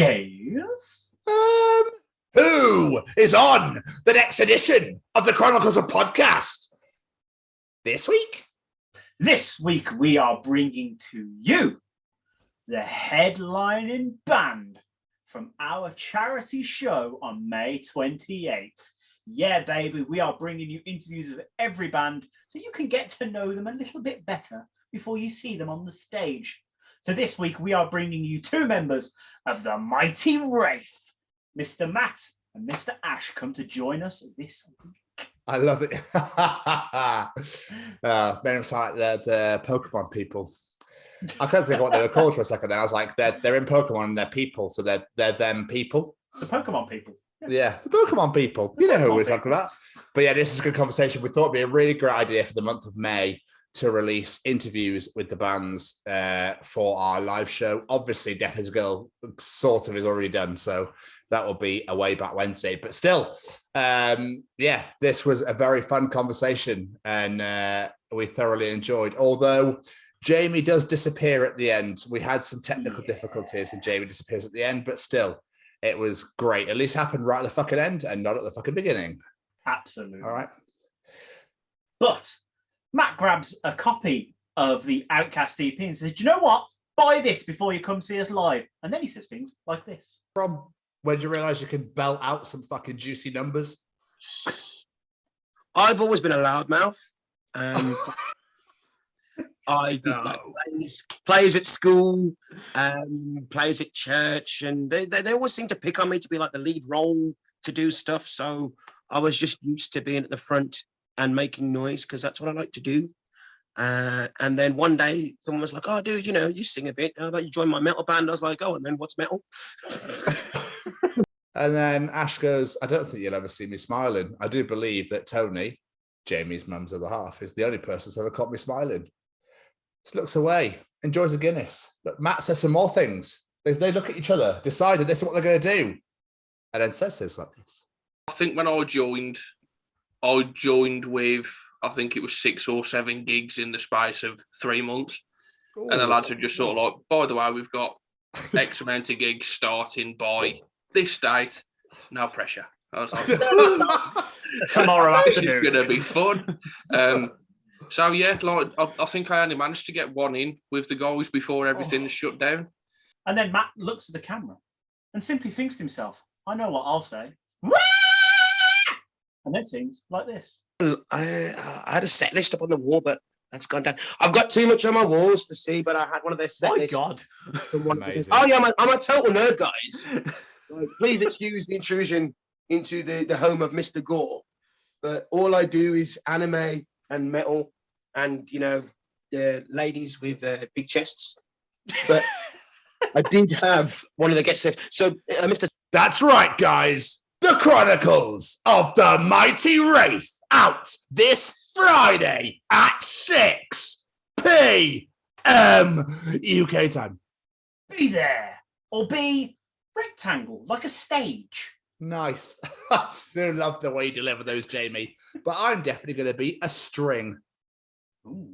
Yes? Who is on the next edition of the Chronicles of Podcast this week? This week we are bringing to you the headlining band from our charity show on May 28th. Yeah, baby, we are bringing you interviews with every band so you can get to know them a little bit better before you see them on the stage. So this week we are bringing you two members of the Mighty Wraith. Mr. Matt and Mr. Ash come to join us this week. I love it. Made him sound like the Pokemon people. I couldn't think of what they were called for a second. I was like, they're in Pokemon and they're people, so they're them people. The Pokemon people. Yeah, the Pokemon people. You know who we're talking about. But yeah, this is a good conversation. We thought it'd be a really great idea for the month of May to release interviews with the bands for our live show. Obviously, Death is a Girl sort of is already done, so that will be a way back Wednesday. But still, this was a very fun conversation and we thoroughly enjoyed. Although Jamie does disappear at the end. We had some technical difficulties and Jamie disappears at the end, but still, it was great. At least happened right at the fucking end and not at the fucking beginning. Absolutely. All right. But Matt grabs a copy of the Outcast EP and says, do you know what? Buy this before you come see us live. And then he says things like this. From when did you realise you could belt out some fucking juicy numbers? I've always been a loudmouth. I did plays at school, plays at church, and they always seem to pick on me to be like the lead role to do stuff. So I was just used to being at the front and making noise because that's what I like to do. And then one day someone was like, oh, dude, you sing a bit. How about you join my metal band? I was like, oh, and then what's metal? And then Ash goes, I don't think you'll ever see me smiling. I do believe that Tony, Jamie's mum's other half, is the only person who's ever caught me smiling. Just looks away, enjoys a Guinness. But Matt says some more things. They look at each other, decide that this is what they're going to do, and then says things like this. I think when I joined with, I think it was 6 or 7 gigs in the space of 3 months. Ooh. And the lads were just sort of like, by the way, we've got X amount of gigs starting by this date. No pressure. I was like, tomorrow afternoon. This is going to be fun. So yeah, like I think I only managed to get one in with the guys before everything shut down. And then Matt looks at the camera and simply thinks to himself, I know what I'll say. And then sings like this. I had a set list up on the wall, but that's gone down. I've got too much on my walls to see, but I had one of their set lists. God. Amazing. Oh yeah, I'm a total nerd, guys. Please excuse the intrusion into the home of Mr. Gore. But all I do is anime and metal and, the ladies with big chests. But I did have one of the guest list. So, Mr. That's right, guys. The Chronicles of the Mighty Wraith out this Friday at 6 p.m. UK time. Be there or be rectangle like a stage. Nice. I still love the way you deliver those, Jamie. But I'm definitely going to be a string. Ooh.